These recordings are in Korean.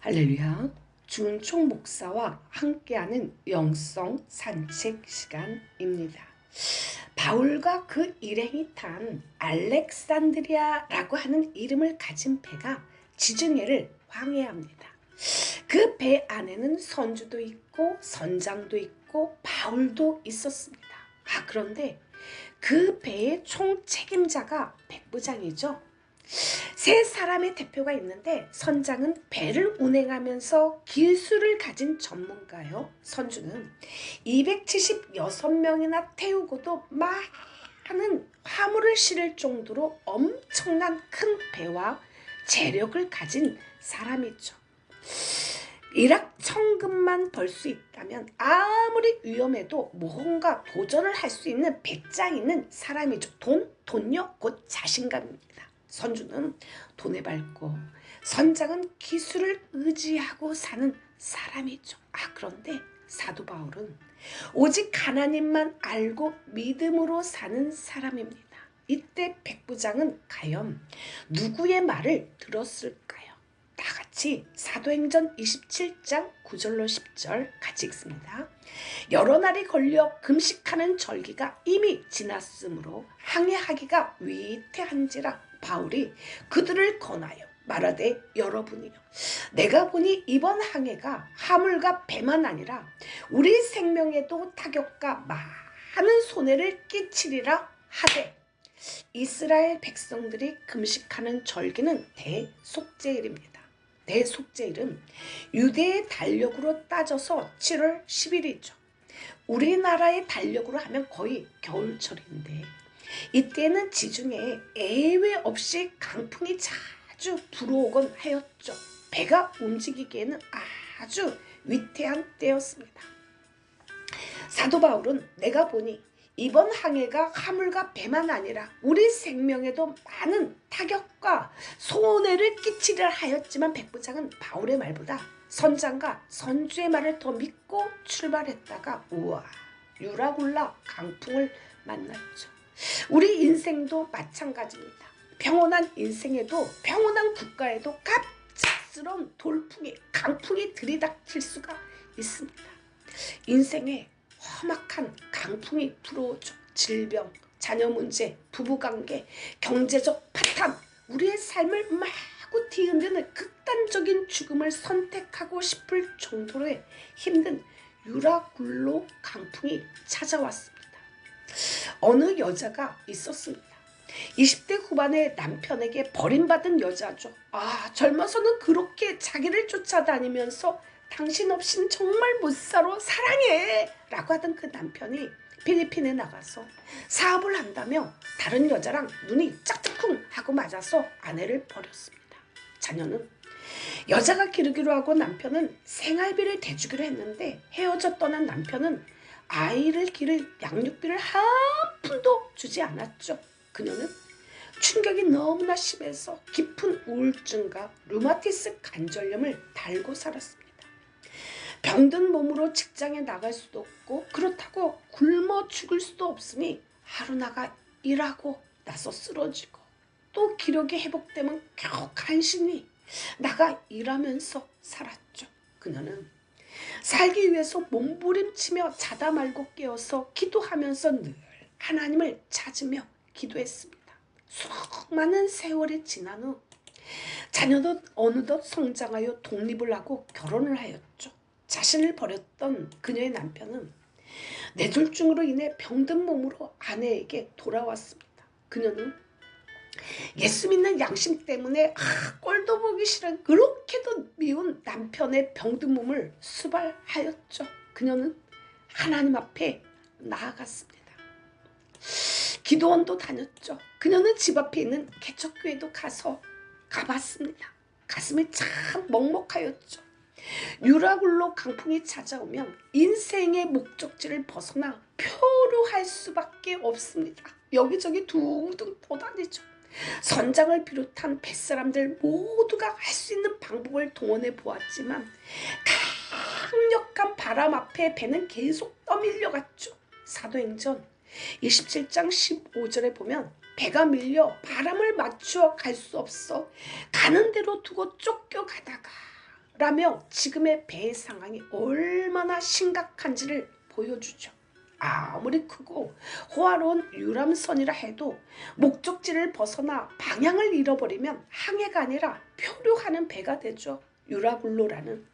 할렐루야. 주은총 목사와 함께하는 영성 산책 시간입니다. 바울과 그 일행이 탄 알렉산드리아라고 하는 이름을 가진 배가 지중해를 황해합니다. 그 배 안에는 선주도 있고 선장도 있고 바울도 있었습니다. 그런데 그 배의 총책임자가 백부장이죠. 세 사람의 대표가 있는데 선장은 배를 운행하면서 기술을 가진 전문가요. 선주는 276명이나 태우고도 많은 화물을 실을 정도로 엄청난 큰 배와 재력을 가진 사람이죠. 일확천금만 벌 수 있다면 아무리 위험해도 뭔가 도전을 할 수 있는 배짱 있는 사람이죠. 돈요 곧 자신감입니다. 선주는 돈에 밝고 선장은 기술을 의지하고 사는 사람이죠. 그런데 사도 바울은 오직 하나님만 알고 믿음으로 사는 사람입니다. 이때 백부장은 과연 누구의 말을 들었을까요? 다 같이 사도행전 27장 9절로 10절 같이 읽습니다. 여러 날이 걸려 금식하는 절기가 이미 지났으므로 항해하기가 위태한지라 바울이 그들을 권하여 말하되 여러분이요 내가 보니 이번 항해가 화물과 배만 아니라 우리 생명에도 타격과 많은 손해를 끼치리라 하되 이스라엘 백성들이 금식하는 절기는 대속죄일입니다. 대속죄일은 유대의 달력으로 따져서 7월 10일이죠. 우리나라의 달력으로 하면 거의 겨울철인데 이때는 지중해에 예외 없이 강풍이 자주 불어오곤 하였죠. 배가 움직이기에는 아주 위태한 때였습니다. 사도 바울은 내가 보니 이번 항해가 화물과 배만 아니라 우리 생명에도 많은 타격과 손해를 끼치려 하였지만 백부장은 바울의 말보다 선장과 선주의 말을 더 믿고 출발했다가 유라굴라 강풍을 만났죠. 우리 인생도 마찬가지입니다. 평온한 인생에도 평온한 국가에도 갑작스러운 돌풍이 강풍이 들이닥칠 수가 있습니다. 인생에 험악한 강풍이 불어오죠. 질병, 자녀 문제, 부부관계, 경제적 파탄, 우리의 삶을 마구 뒤흔드는 극단적인 죽음을 선택하고 싶을 정도로의 힘든 유라굴로 강풍이 찾아왔습니다. 어느 여자가 있었습니다. 20대 후반의 남편에게 버림받은 여자죠. 젊어서는 그렇게 자기를 쫓아다니면서 당신 없인 정말 못 살아 사랑해 라고 하던 그 남편이 필리핀에 나가서 사업을 한다며 다른 여자랑 눈이 짝짝쿵 하고 맞아서 아내를 버렸습니다. 자녀는 여자가 기르기로 하고 남편은 생활비를 대주기로 했는데 헤어져 떠난 남편은 아이를 기를 양육비를 한 푼도 주지 않았죠. 그녀는 충격이 너무나 심해서 깊은 우울증과 류마티스 관절염을 달고 살았습니다. 병든 몸으로 직장에 나갈 수도 없고 그렇다고 굶어 죽을 수도 없으니 하루 나가 일하고 나서 쓰러지고 또 기력이 회복되면 겨우 간신히 나가 일하면서 살았죠. 그녀는 살기 위해서 몸부림치며 자다 말고 깨어서 기도하면서 늘 하나님을 찾으며 기도했습니다. 수많은 세월이 지난 후 자녀도 어느덧 성장하여 독립을 하고 결혼을 하였죠. 자신을 버렸던 그녀의 남편은 뇌졸중으로 인해 병든 몸으로 아내에게 돌아왔습니다. 그녀는 예수 믿는 양심 때문에 꼴도 보기 싫은 그렇게도 미운 남편의 병든 몸을 수발하였죠. 그녀는 하나님 앞에 나아갔습니다. 기도원도 다녔죠. 그녀는 집 앞에 있는 개척교회도 가봤습니다. 가슴이 참 먹먹하였죠. 유라굴로 강풍이 찾아오면 인생의 목적지를 벗어나 표류할 수밖에 없습니다. 여기저기 둥둥 떠다니죠. 선장을 비롯한 뱃사람들 모두가 할 수 있는 방법을 동원해 보았지만 강력한 바람 앞에 배는 계속 떠밀려갔죠. 사도행전 27장 15절에 보면 배가 밀려 바람을 맞추어 갈 수 없어 가는 대로 두고 쫓겨가다가 라며 지금의 배의 상황이 얼마나 심각한지를 보여주죠. 아무리 크고 호화로운 유람선이라 해도 목적지를 벗어나 방향을 잃어버리면 항해가 아니라 표류하는 배가 되죠. 유라굴로라는.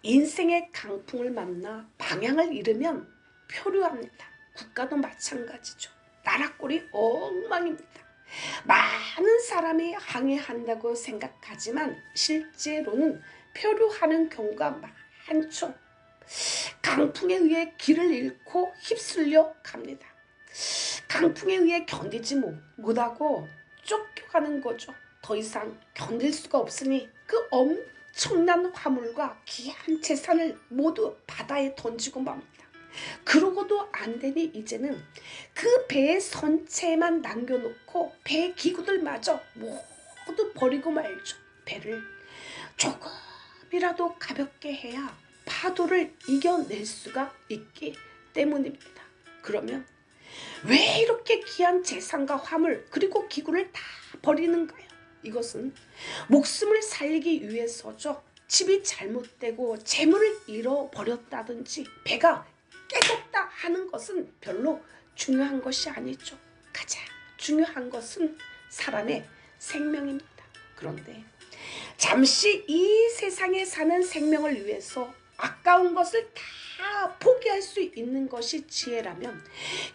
인생의 강풍을 만나 방향을 잃으면 표류합니다. 국가도 마찬가지죠. 나라꼴이 엉망입니다. 많은 사람이 항해한다고 생각하지만 실제로는 표류하는 경우가 많죠. 강풍에 의해 길을 잃고 휩쓸려 갑니다. 강풍에 의해 견디지 못하고 쫓겨가는 거죠. 더 이상 견딜 수가 없으니 그 엄청난 화물과 귀한 재산을 모두 바다에 던지고 맙니다. 그러고도 안 되니 이제는 그 배의 선체만 남겨놓고 배 기구들마저 모두 버리고 말죠. 배를 조금이라도 가볍게 해야 파도를 이겨낼 수가 있기 때문입니다. 그러면 왜 이렇게 귀한 재산과 화물 그리고 기구를 다 버리는가요? 이것은 목숨을 살리기 위해서죠. 집이 잘못되고 재물을 잃어버렸다든지 배가 깨졌다 하는 것은 별로 중요한 것이 아니죠. 가장 중요한 것은 사람의 생명입니다. 그런데 잠시 이 세상에 사는 생명을 위해서 아까운 것을 다 포기할 수 있는 것이 지혜라면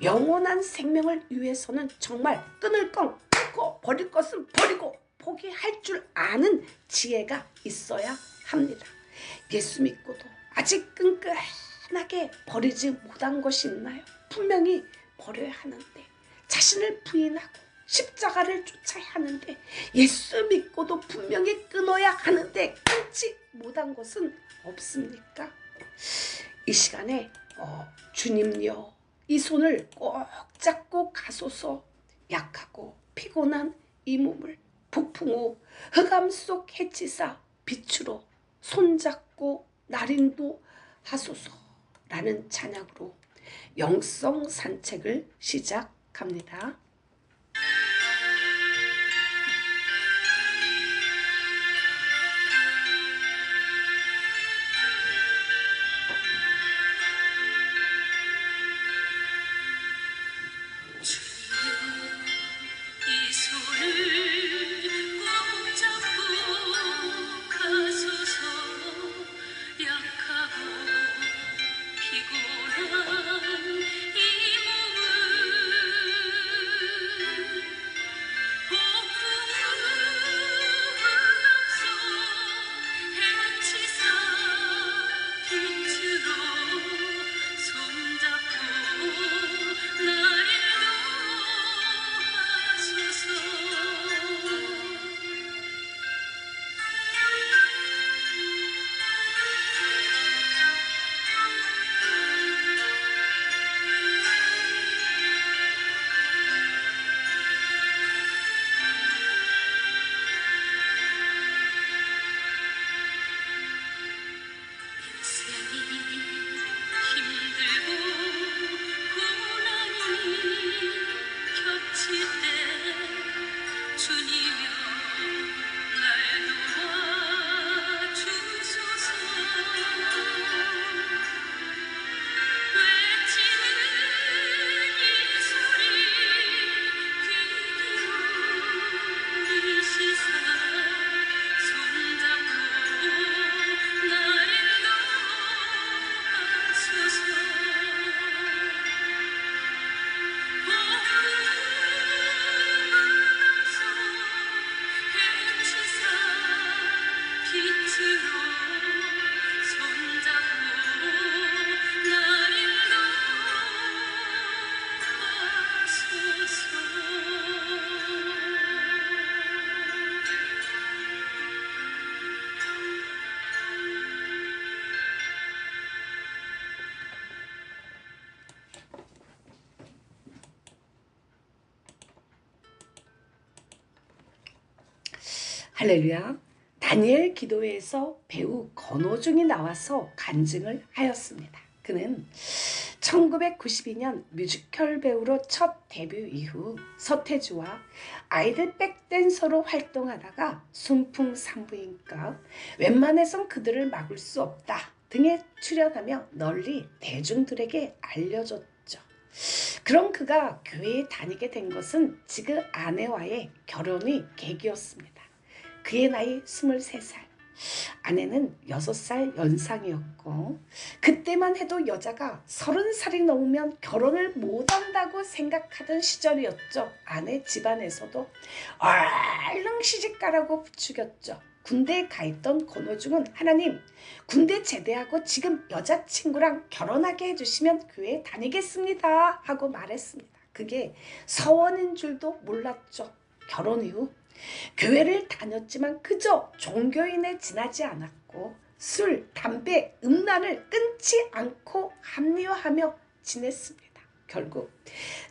영원한 생명을 위해서는 정말 끊을 건 끊고 버릴 것은 버리고 포기할 줄 아는 지혜가 있어야 합니다. 예수 믿고도 아직 끈끈하게 버리지 못한 것이 있나요? 분명히 버려야 하는데, 자신을 부인하고 십자가를 쫓아야 하는데, 예수 믿고도 분명히 끊어야 하는데 끊지 못한 것은 없습니까? 이 시간에 주님요, 이 손을 꼭 잡고 가소서. 약하고 피곤한 이 몸을 북풍 후 흑암 속 해치사 빛으로 손잡고 날인도 하소서 라는 찬양으로 영성 산책을 시작합니다. 할렐루야. 다니엘 기도회에서 배우 권오중이 나와서 간증을 하였습니다. 그는 1992년 뮤지컬 배우로 첫 데뷔 이후 서태지와 아이들 백댄서로 활동하다가 순풍산부인과 웬만해선 그들을 막을 수 없다 등에 출연하며 널리 대중들에게 알려졌죠. 그런 그가 교회에 다니게 된 것은 지금 아내와의 결혼이 계기였습니다. 그의 나이 23살. 아내는 6살 연상이었고 그때만 해도 여자가 30살이 넘으면 결혼을 못한다고 생각하던 시절이었죠. 아내 집안에서도 얼른 시집가라고 부추겼죠. 군대에 가있던 권호중은 하나님 군대 제대하고 지금 여자친구랑 결혼하게 해주시면 교회 다니겠습니다 하고 말했습니다. 그게 서원인 줄도 몰랐죠. 결혼 이후 교회를 다녔지만 그저 종교인에 지나지 않았고 술, 담배, 음란을 끊지 않고 합리화하며 지냈습니다. 결국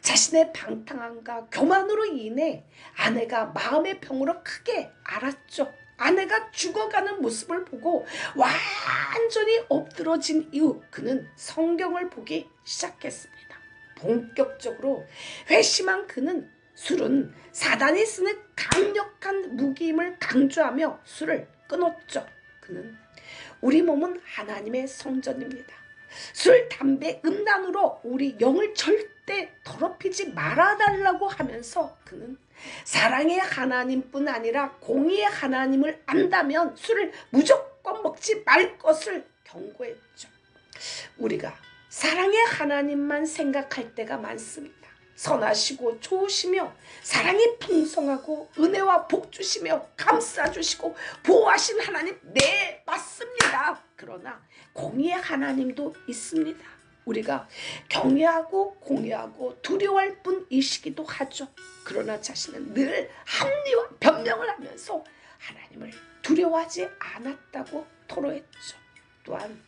자신의 방탕함과 교만으로 인해 아내가 마음의 병으로 크게 앓았죠. 아내가 죽어가는 모습을 보고 완전히 엎드러진 이후 그는 성경을 보기 시작했습니다. 본격적으로 회심한 그는 술은 사단이 쓰는 강력한 무기임을 강조하며 술을 끊었죠. 그는 우리 몸은 하나님의 성전입니다. 술, 담배, 음란으로 우리 영을 절대 더럽히지 말아달라고 하면서 그는 사랑의 하나님뿐 아니라 공의의 하나님을 안다면 술을 무조건 먹지 말 것을 경고했죠. 우리가 사랑의 하나님만 생각할 때가 많습니다. 선하시고 좋으시며 사랑이 풍성하고 은혜와 복 주시며 감싸주시고 보호하신 하나님, 네 맞습니다. 그러나 공의의 하나님도 있습니다. 우리가 경외하고 공유하고 두려워할 뿐이시기도 하죠. 그러나 자신은 늘 합리와 변명을 하면서 하나님을 두려워하지 않았다고 토로했죠. 또한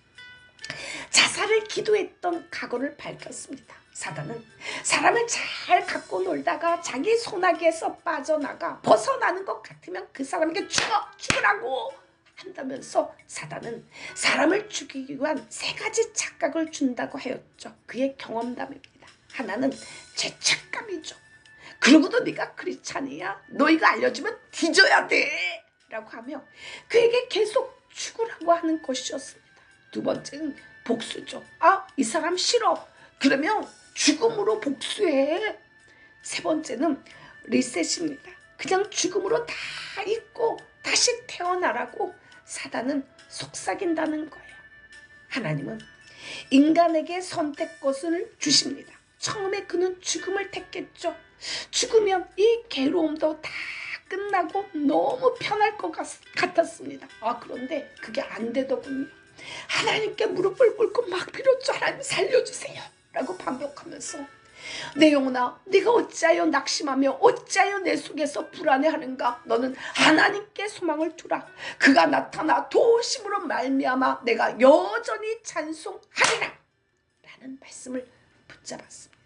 자살을 기도했던 각오를 밝혔습니다. 사단은 사람을 잘 갖고 놀다가 자기 소나기에서 빠져나가 벗어나는 것 같으면 그 사람에게 죽으라고 한다면서 사단은 사람을 죽이기 위한 3가지 착각을 준다고 하였죠. 그의 경험담입니다. 하나는 죄책감이죠. 그러고도 네가 크리스찬이야? 너 이거 알려주면 뒤져야 돼 라고 하며 그에게 계속 죽으라고 하는 것이었습니다. 2번째는 복수죠. 이 사람 싫어. 그러면 죽음으로 복수해. 3번째는 리셋입니다. 그냥 죽음으로 다 잊고 다시 태어나라고 사단은 속삭인다는 거예요. 하나님은 인간에게 선택권을 주십니다. 처음에 그는 죽음을 택했죠. 죽으면 이 괴로움도 다 끝나고 너무 편할 것 같았습니다. 그런데 그게 안 되더군요. 하나님께 무릎을 꿇고 막 빌었죠. 하나님 살려주세요 라고 반복하면서 내 영혼아 네가 어찌하여 낙심하며 어찌하여 내 속에서 불안해하는가. 너는 하나님께 소망을 두라. 그가 나타나 도우심으로 말미암아 내가 여전히 찬송하리라 라는 말씀을 붙잡았습니다.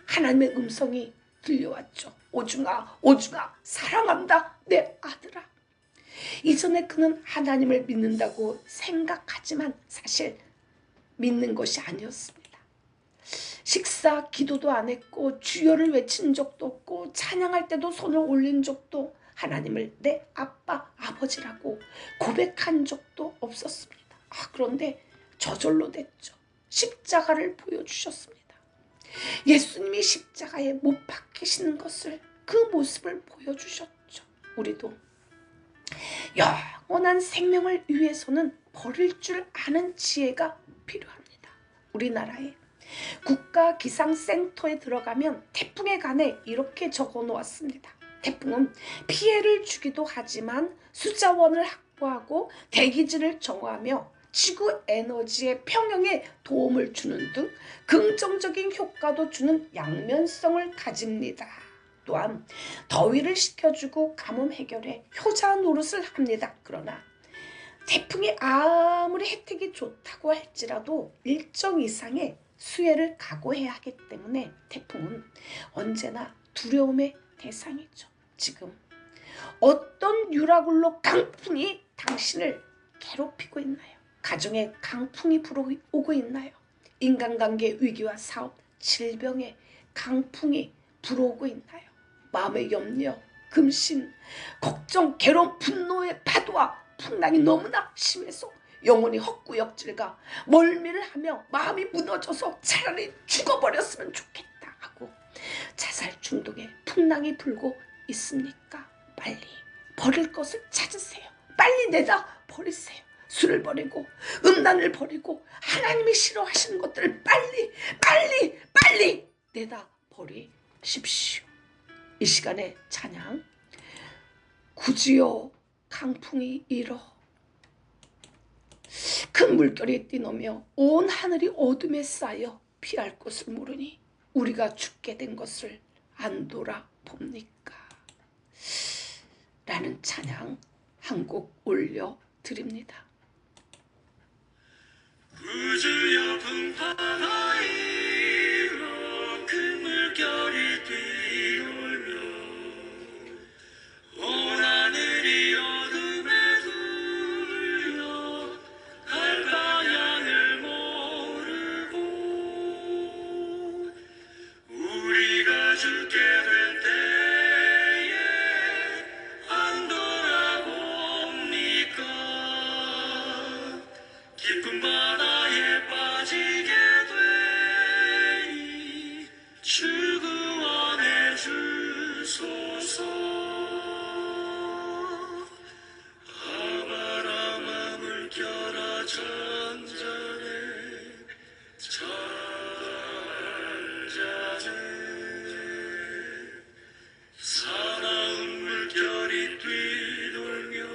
하나님의 음성이 들려왔죠. 오중아 오중아 사랑한다 내 아들아. 이전에 그는 하나님을 믿는다고 생각하지만 사실 믿는 것이 아니었습니다. 식사 기도도 안 했고 주여를 외친 적도 없고 찬양할 때도 손을 올린 적도 하나님을 내 아빠 아버지라고 고백한 적도 없었습니다. 그런데 저절로 됐죠. 십자가를 보여주셨습니다. 예수님이 십자가에 못 박히시는 것을 그 모습을 보여주셨죠. 우리도 영원한 생명을 위해서는 버릴 줄 아는 지혜가 필요합니다. 우리나라에 국가기상센터에 들어가면 태풍에 관해 이렇게 적어 놓았습니다. 태풍은 피해를 주기도 하지만 수자원을 확보하고 대기질을 정화하며 지구 에너지의 평형에 도움을 주는 등 긍정적인 효과도 주는 양면성을 가집니다. 또한 더위를 식혀주고 가뭄 해결에 효자 노릇을 합니다. 그러나 태풍이 아무리 혜택이 좋다고 할지라도 일정 이상의 수해를 각오해야 하기 때문에 태풍은 언제나 두려움의 대상이죠. 지금 어떤 유라굴로 강풍이 당신을 괴롭히고 있나요? 가정에 강풍이 불어오고 있나요? 인간관계 위기와 사업, 질병의 강풍이 불어오고 있나요? 마음의 염려, 금신, 걱정, 괴로움, 분노의 파도와 풍랑이 너무나 심해서 영혼이 헛구역질과 멀미를 하며 마음이 무너져서 차라리 죽어버렸으면 좋겠다 하고 자살 중독의 풍랑이 불고 있습니까? 빨리 버릴 것을 찾으세요. 빨리 내다 버리세요. 술을 버리고 음란을 버리고 하나님이 싫어하시는 것들을 빨리 내다 버리십시오. 이 시간에 찬양 구주여 강풍이 일어 큰 물결이 뛰노며 온 하늘이 어둠에 쌓여 피할 곳을 모르니 우리가 죽게 된 것을 안 돌아봅니까? 라는 찬양 한 곡 올려드립니다. 구주여 풍파가 일어 큰 물결이 뛰놀며 온 하늘이 어둠에 둘려 갈 방향을 모르고 우리가 죽게 될 때에 안 돌아봅니까? 깊은 바다에 빠지게 되니 주 구원해 주소서. 아바라마 물결아 잔잔해 사나운 물결이 뛰놀며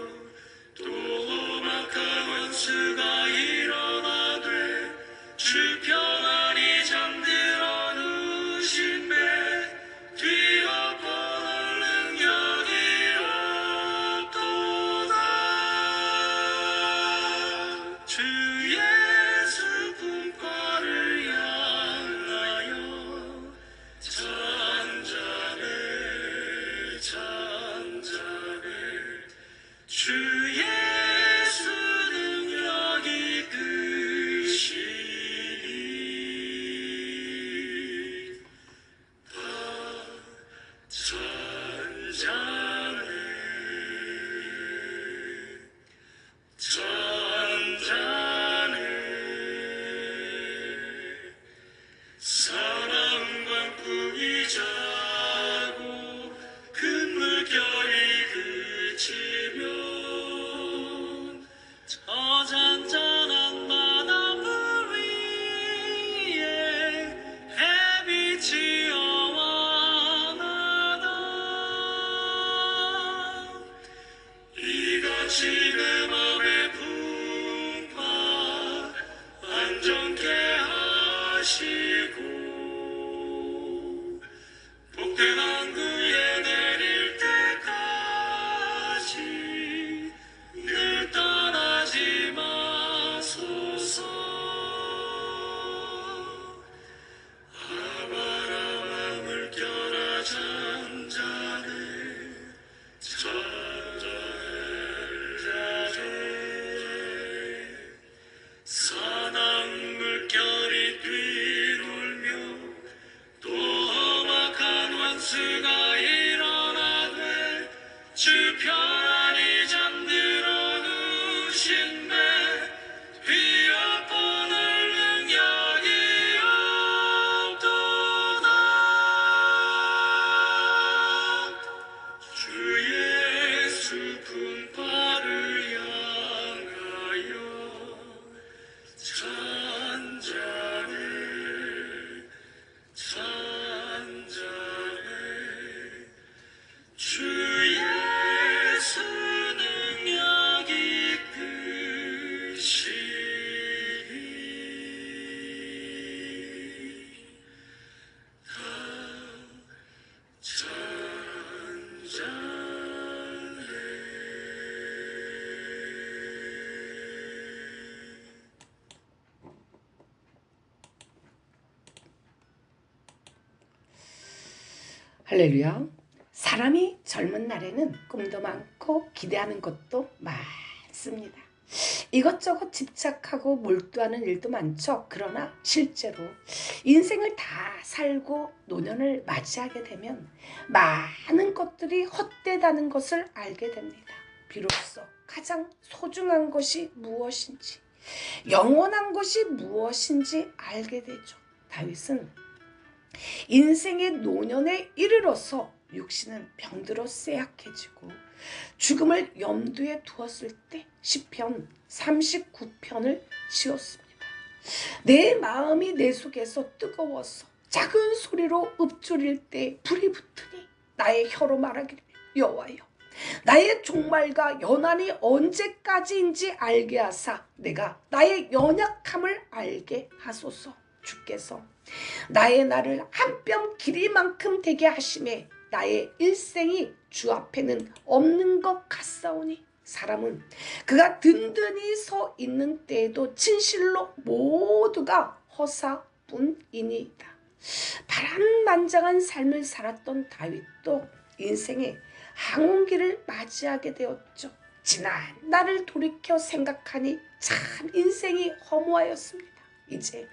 또 험악한 원수가 일어나되 주 평안히 잠들어 누신 배 뒤엎어놓을 능력이 없도다. 주 예수 품바를 향하여 잔잔해 주 예수 능력이 크시니 다 잔잔해 사나운 광풍이 자고 큰 물결이 그치면 저 잔잔한 바닷물 위에 햇빛이 어원하다. 이같이 내 맘의 풍파 안정케 하시고 복된 항구에 내릴 때까지 늘 떠나지 마소서. 아바라마 물결아 잔잔해 사나운 물결이 뛰놀며 또 험악한 원수가 일어나되 주 편안히 잠들어 누신 배 뒤엎어놓을 능력이 없도다. 주 예수 품바를 향하여 잔잔해 주 예수 능력이 크시니 다 잔잔해. 할렐루야. 사람이 젊은 날에는 꿈도 많고 기대하는 것도 많습니다. 이것저것 집착하고 몰두하는 일도 많죠. 그러나 실제로 인생을 다 살고 노년을 맞이하게 되면 많은 것들이 헛되다는 것을 알게 됩니다. 비로소 가장 소중한 것이 무엇인지, 영원한 것이 무엇인지 알게 되죠. 다윗은 인생의 노년에 이르러서 육신은 병들어 쇠약해지고 죽음을 염두에 두었을 때 시편 39편을 지었습니다. 내 마음이 내 속에서 뜨거워서 작은 소리로 읊조릴 때 불이 붙으니 나의 혀로 말하기를 여호와여 나의 종말과 연한이 언제까지인지 알게 하사 내가 나의 연약함을 알게 하소서. 주께서 나의 날을 한 뼘 길이만큼 되게 하심에 나의 일생이 주 앞에는 없는 것 같사오니 사람은 그가 든든히 서 있는 때에도 진실로 모두가 허사뿐이니이다. 파란만장한 삶을 살았던 다윗도 인생의 항온기를 맞이하게 되었죠. 지난 날을 돌이켜 생각하니 참 인생이 허무하였습니다. 이제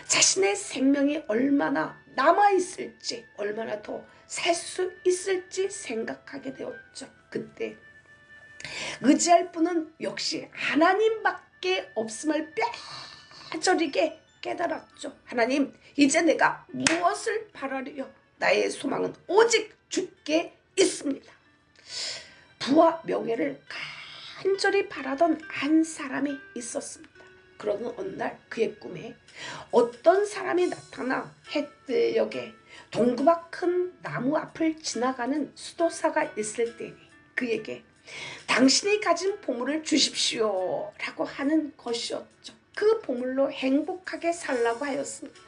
자신의 생명이 얼마나 남아있을지, 얼마나 더 살 수 있을지 생각하게 되었죠. 그때 의지할 분은 역시 하나님밖에 없음을 뼈저리게 깨달았죠. 하나님, 이제 내가 무엇을 바라리요? 나의 소망은 오직 주께 있습니다. 부와 명예를 간절히 바라던 한 사람이 있었습니다. 그러는 어느 날 그의 꿈에 어떤 사람이 나타나 해뜰역에 동그마 큰 나무 앞을 지나가는 수도사가 있을 때니 그에게 당신이 가진 보물을 주십시오 라고 하는 것이었죠. 그 보물로 행복하게 살라고 하였습니다.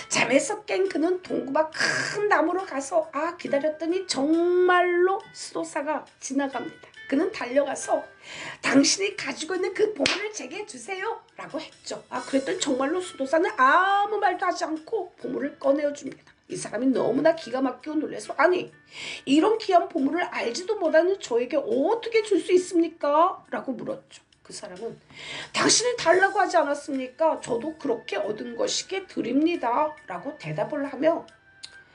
잠에서 깬 그는 동그마 큰 나무로 가서 기다렸더니 정말로 수도사가 지나갑니다. 그는 달려가서 당신이 가지고 있는 그 보물을 제게 주세요 라고 했죠. 그랬더니 정말로 수도사는 아무 말도 하지 않고 보물을 꺼내어 줍니다. 이 사람이 너무나 기가 막히고 놀라서 아니 이런 귀한 보물을 알지도 못하는 저에게 어떻게 줄 수 있습니까? 라고 물었죠. 그 사람은 당신이 달라고 하지 않았습니까? 저도 그렇게 얻은 것이게 드립니다 라고 대답을 하며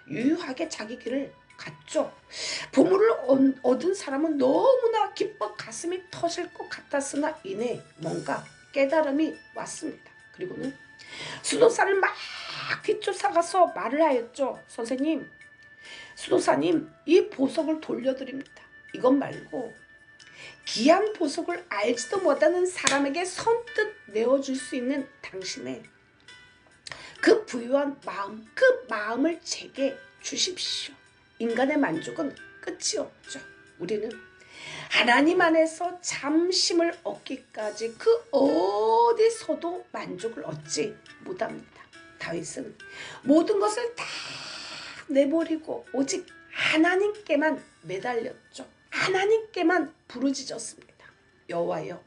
유유하게 자기 길을 갔죠. 보물을 얻은 사람은 너무나 기뻐 가슴이 터질 것 같았으나 이내 뭔가 깨달음이 왔습니다. 그리고는 수도사를 막 뒤쫓아가서 말을 하였죠. 선생님, 수도사님, 이 보석을 돌려드립니다. 이것 말고 귀한 보석을 알지도 못하는 사람에게 선뜻 내어줄 수 있는 당신의 그 부유한 마음, 그 마음을 제게 주십시오. 인간의 만족은 끝이 없죠. 우리는 하나님 안에서 잠심을 얻기까지 그 어디서도 만족을 얻지 못합니다. 다윗은 모든 것을 다 내버리고 오직 하나님께만 매달렸죠. 하나님께만 부르짖었습니다. 여호와여,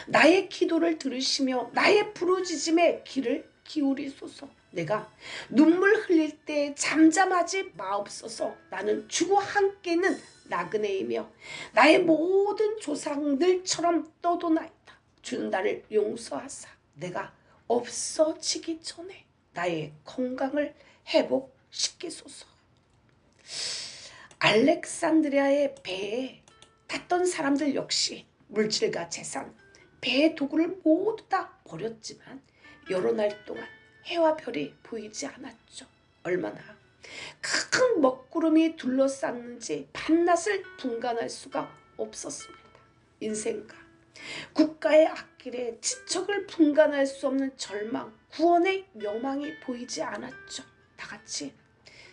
나의 기도를 들으시며 나의 부르짖음에 귀를 기울이소서. 내가 눈물 흘릴 때 잠잠하지 마옵소서. 나는 주와 함께 있는 나그네이며 나의 모든 조상들처럼 떠도나이다. 주는 나를 용서하사 내가 없어지기 전에 나의 건강을 회복시키소서. 알렉산드리아의 배에 탔던 사람들 역시 물질과 재산, 배의 도구를 모두 다 버렸지만 여러 날 동안 해와 별이 보이지 않았죠. 얼마나 큰 먹구름이 둘러쌌는지 밤낮을 분간할 수가 없었습니다. 인생과 국가의 앞길에 지척을 분간할 수 없는 절망, 구원의 여망이 보이지 않았죠. 다 같이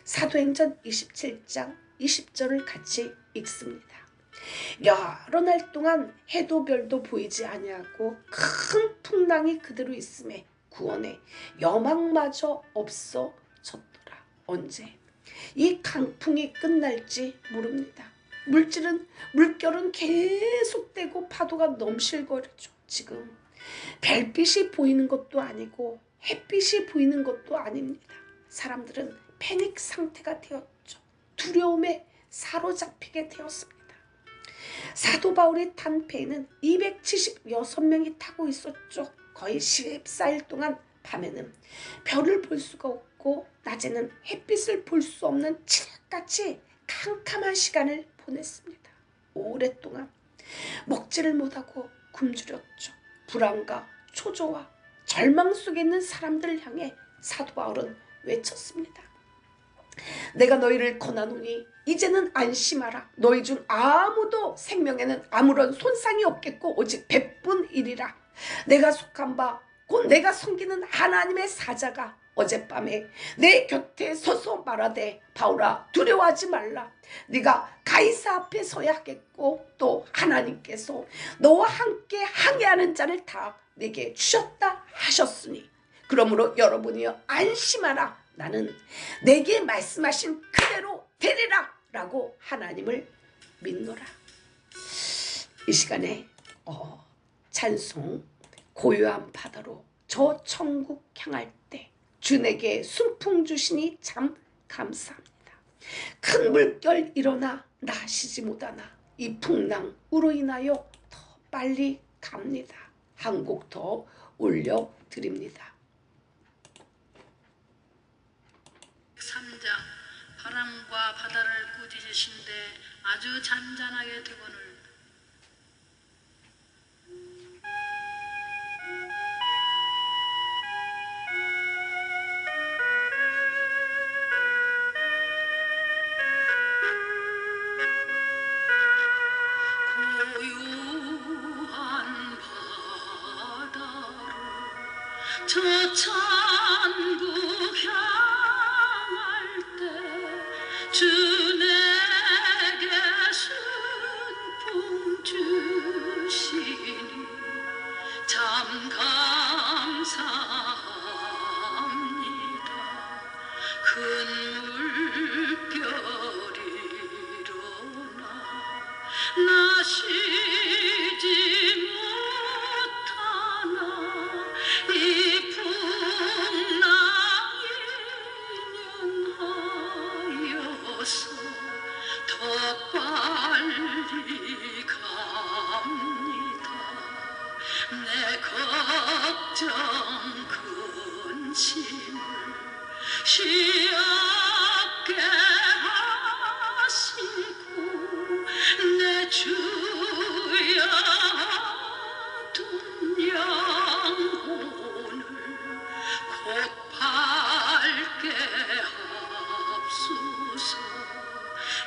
사도행전 27장 20절을 같이 읽습니다. 여러 날 동안 해도 별도 보이지 아니하고 큰 풍랑이 그대로 있음에 구원의 여망마저 없어졌더라. 언제 이 강풍이 끝날지 모릅니다. 물결은 계속되고 파도가 넘실거리죠. 지금 별빛이 보이는 것도 아니고 햇빛이 보이는 것도 아닙니다. 사람들은 패닉 상태가 되었죠. 두려움에 사로잡히게 되었습니다. 사도 바울이 탄 배에는 276명이 타고 있었죠. 거의 14일 동안 밤에는 별을 볼 수가 없고 낮에는 햇빛을 볼 수 없는 칠흑같이 캄캄한 시간을 보냈습니다. 오랫동안 먹지를 못하고 굶주렸죠. 불안과 초조와 절망 속에 있는 사람들을 향해 사도 바울은 외쳤습니다. 내가 너희를 권하노니 이제는 안심하라. 너희 중 아무도 생명에는 아무런 손상이 없겠고 오직 배뿐이리라. 내가 속한 바 곧 내가 섬기는 하나님의 사자가 어젯밤에 내 곁에 서서 말하되 바울아 두려워하지 말라. 네가 가이사 앞에 서야 하겠고 또 하나님께서 너와 함께 항해하는 자를 다 내게 주셨다 하셨으니 그러므로 여러분이여 안심하라. 나는 내게 말씀하신 그대로 되리라 라고 하나님을 믿노라. 이 시간에 찬송 고요한 바다로 저 천국 향할 때 주 내게 순풍 주시니 참 감사합니다. 큰 물결 일어나 나 쉬지 못하나 이 풍랑으로 인하여 더 빨리 갑니다. 한 곡 더 올려드립니다. 3장 바람과 바다를 꾸짖으신데 아주 잔잔하게 되거늘 고요한 바다로 저 천국 향할 때 주 내게 순풍 주시니 참 감사합니다. 큰 물결이 일어나 나 쉬지 못하나 이 풍랑이 연하여서 더 빨리 갑니다. 내 걱정 근심을 쉬었게 하시고 내 주여 둔 영혼을 곧 밝게 합소서.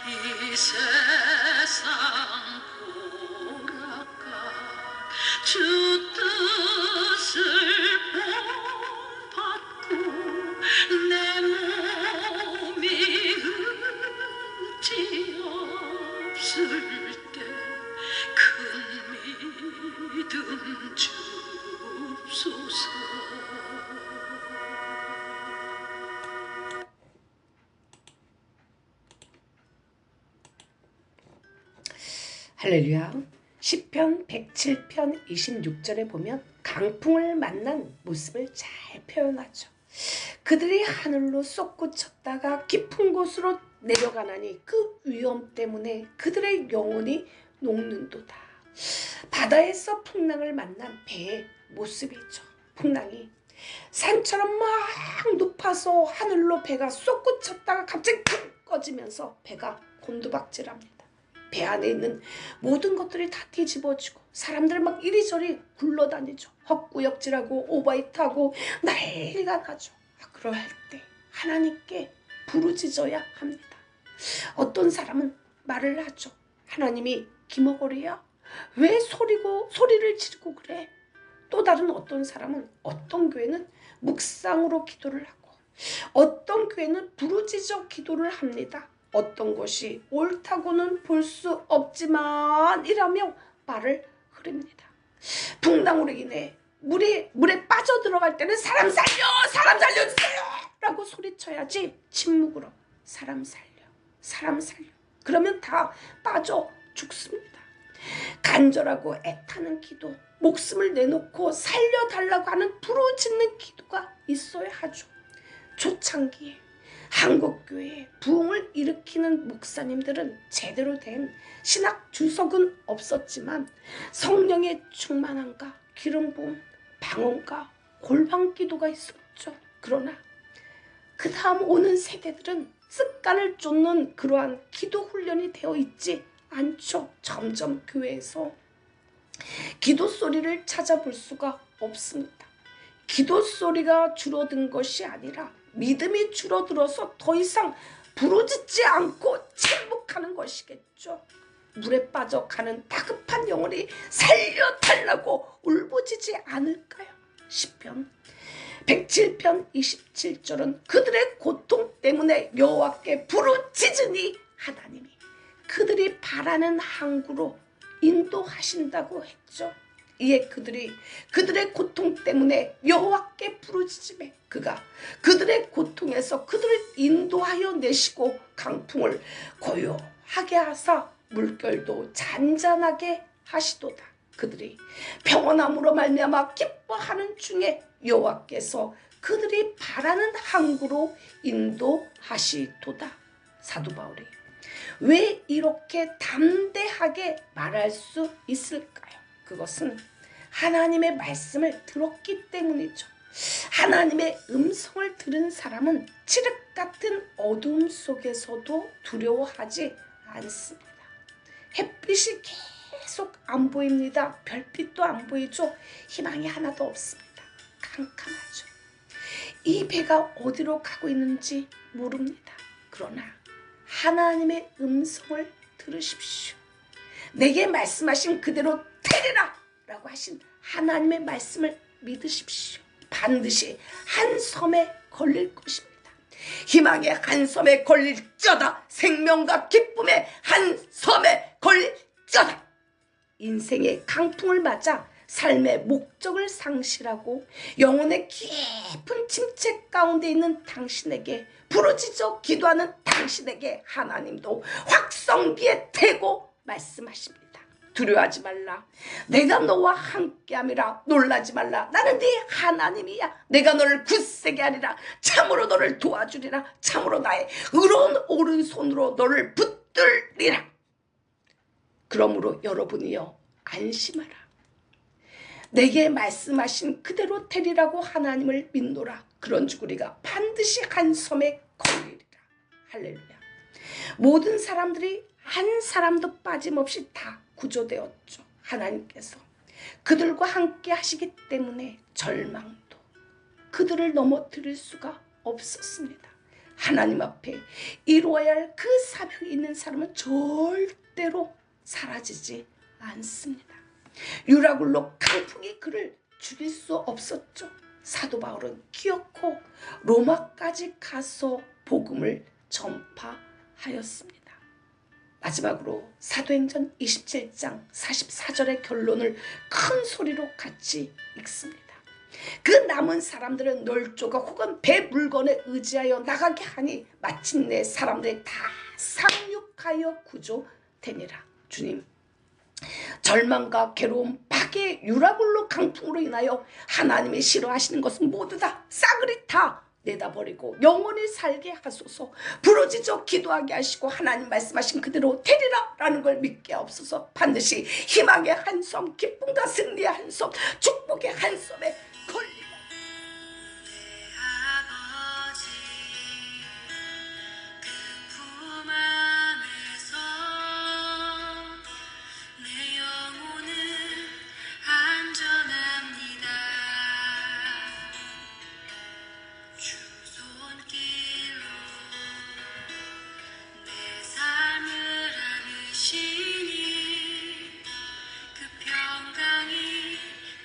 이 세상 보라까 주 뜻을 본받고 내 몸이 흠지 없을 때 큰 믿음 주옵소서. 할렐루야. 시편 107편 26절에 보면 강풍을 만난 모습을 잘 표현하죠. 그들이 하늘로 솟구쳤다가 깊은 곳으로 내려가나니 그 위험 때문에 그들의 영혼이 녹는도다. 바다에서 풍랑을 만난 배의 모습이죠. 풍랑이 산처럼 막 높아서 하늘로 배가 솟구쳤다가 갑자기 푹 꺼지면서 배가 곤두박질합니다. 배 안에 있는 모든 것들이 다 뒤집어지고 사람들 막 이리저리 굴러다니죠. 헛구역질하고 오바이트하고 난리가 나죠. 그럴 때 하나님께 부르짖어야 합니다. 어떤 사람은 말을 하죠. 하나님이 기머거리야? 왜 소리를 지르고 그래? 또 다른 어떤 사람은 어떤 교회는 묵상으로 기도를 하고 어떤 교회는 부르짖어 기도를 합니다. 어떤 것이 옳다고는 볼 수 없지만 이라며 말을 흐립니다. 풍랑으로 인해 물에 빠져들어갈 때는 사람 살려주세요 라고 소리쳐야지 침묵으로 사람 살려 그러면 다 빠져 죽습니다. 간절하고 애타는 기도, 목숨을 내놓고 살려달라고 하는 부르짖는 기도가 있어야 하죠. 초창기에 한국교회에 부흥을 일으키는 목사님들은 제대로 된 신학 주석은 없었지만 성령의 충만함과 기름 부음, 방언과 골방 기도가 있었죠. 그러나 그 다음 오는 세대들은 습관을 쫓는 그러한 기도 훈련이 되어 있지 않죠. 점점 교회에서 기도 소리를 찾아볼 수가 없습니다. 기도 소리가 줄어든 것이 아니라 믿음이 줄어들어서 더 이상 부르짖지 않고 침묵하는 것이겠죠. 물에 빠져가는 다급한 영혼이 살려달라고 울부짖지 않을까요? 시편 107편 27절은 그들의 고통 때문에 여호와께 부르짖으니 하나님이 그들이 바라는 항구로 인도하신다고 했죠. 이에 그들의 고통 때문에 여호와께 부르짖음에 그가 그들의 고통에서 그들을 인도하여 내시고 강풍을 고요하게 하사 물결도 잔잔하게 하시도다. 그들이 평온함으로 말미암아 기뻐하는 중에 여호와께서 그들이 바라는 항구로 인도하시도다. 사도 바울이 왜 이렇게 담대하게 말할 수 있을까요? 그것은 하나님의 말씀을 들었기 때문이죠. 하나님의 음성을 들은 사람은 칠흑 같은 어두움 속에서도 두려워하지 않습니다. 햇빛이 계속 안 보입니다. 별빛도 안 보이죠. 희망이 하나도 없습니다. 캄캄하죠. 이 배가 어디로 가고 있는지 모릅니다. 그러나 하나님의 음성을 들으십시오. 내게 말씀하신 그대로 되리라 라고 하신 하나님의 말씀을 믿으십시오. 반드시 한 섬에 걸릴 것입니다. 희망의 한 섬에 걸릴저다. 생명과 기쁨의 한 섬에 걸릴저다. 인생의 강풍을 맞아 삶의 목적을 상실하고 영혼의 깊은 침체 가운데 있는 당신에게 부르짖어 기도하는 당신에게 하나님도 확성기에 대고 말씀하십니다. 두려워하지 말라. 내가 너와 함께함이라. 놀라지 말라. 나는 네 하나님이야. 내가 너를 굳세게 하리라. 참으로 너를 도와주리라. 참으로 나의 의로운 오른손으로 너를 붙들리라. 그러므로 여러분이여 안심하라. 내게 말씀하신 그대로 되리라고 하나님을 믿노라. 그런즉 우리가 반드시 한 섬에 걸리리라. 할렐루야. 모든 사람들이 한 사람도 빠짐없이 다 구조되었죠. 하나님께서 그들과 함께 하시기 때문에 절망도 그들을 넘어뜨릴 수가 없었습니다. 하나님 앞에 이루어야 할 그 사명이 있는 사람은 절대로 사라지지 않습니다. 유라굴로 강풍이 그를 죽일 수 없었죠. 사도 바울은 기어코 로마까지 가서 복음을 전파하였습니다. 마지막으로 사도행전 27장 44절의 결론을 큰 소리로 같이 읽습니다. 그 남은 사람들은 널조가 혹은 배 물건에 의지하여 나가게 하니 마침내 사람들이 다 상륙하여 구조되니라. 주님, 절망과 괴로움, 파괴, 유라굴로 강풍으로 인하여 하나님이 싫어하시는 것은 모두 다 싸그리 다 내다버리고 영원히 살게 하소서. 부르짖어 기도하게 하시고 하나님 말씀하신 그대로 되리라 라는 걸 믿게 없어서 반드시 희망의 한 섬, 기쁨과 승리의 한 섬, 축복의 한 섬에 걸리라.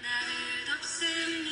나를 덮습니다.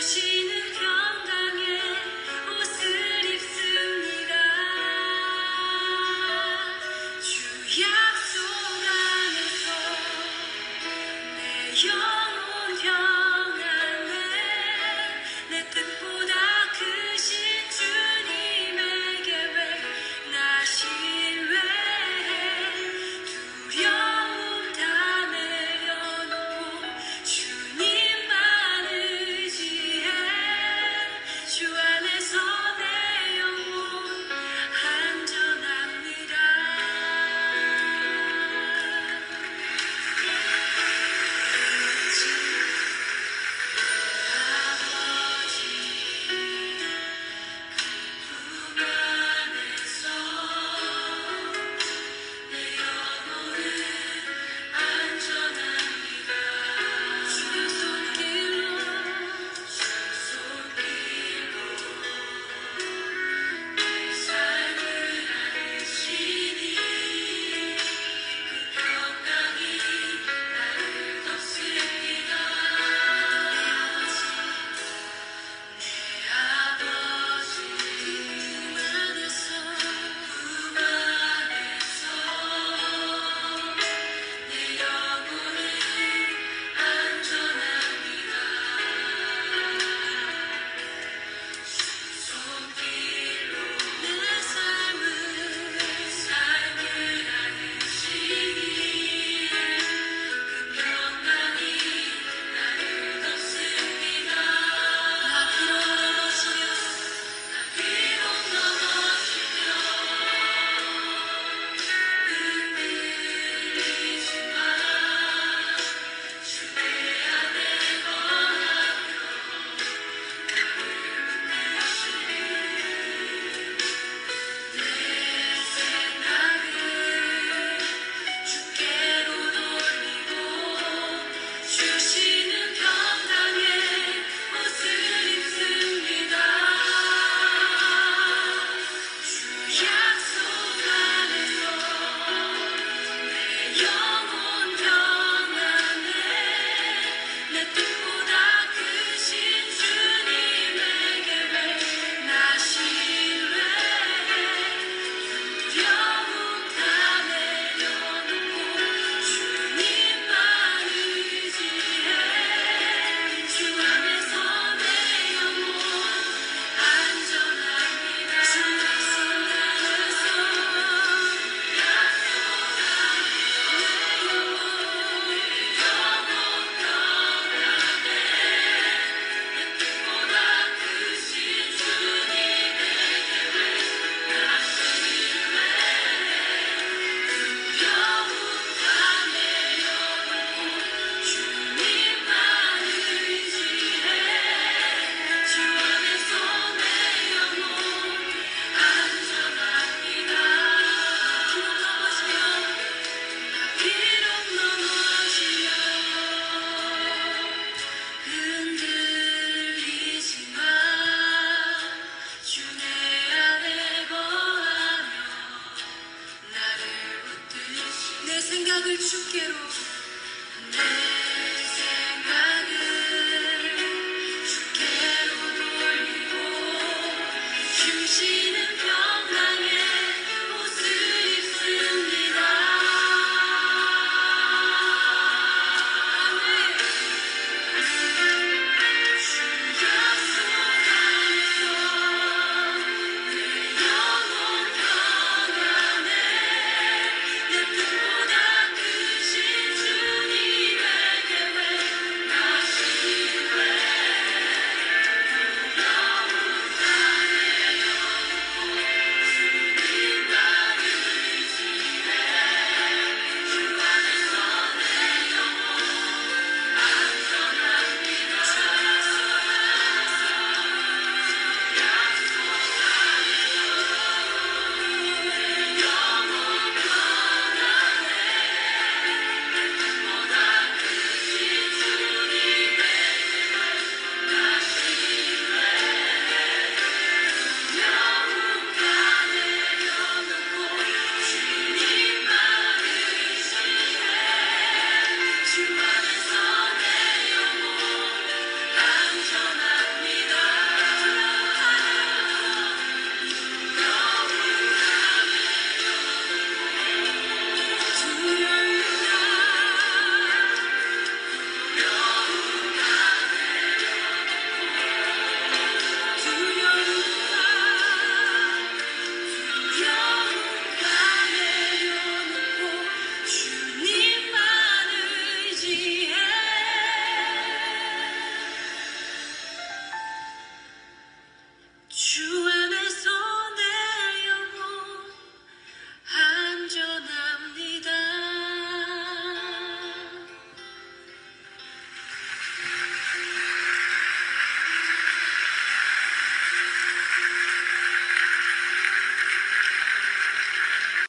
당신은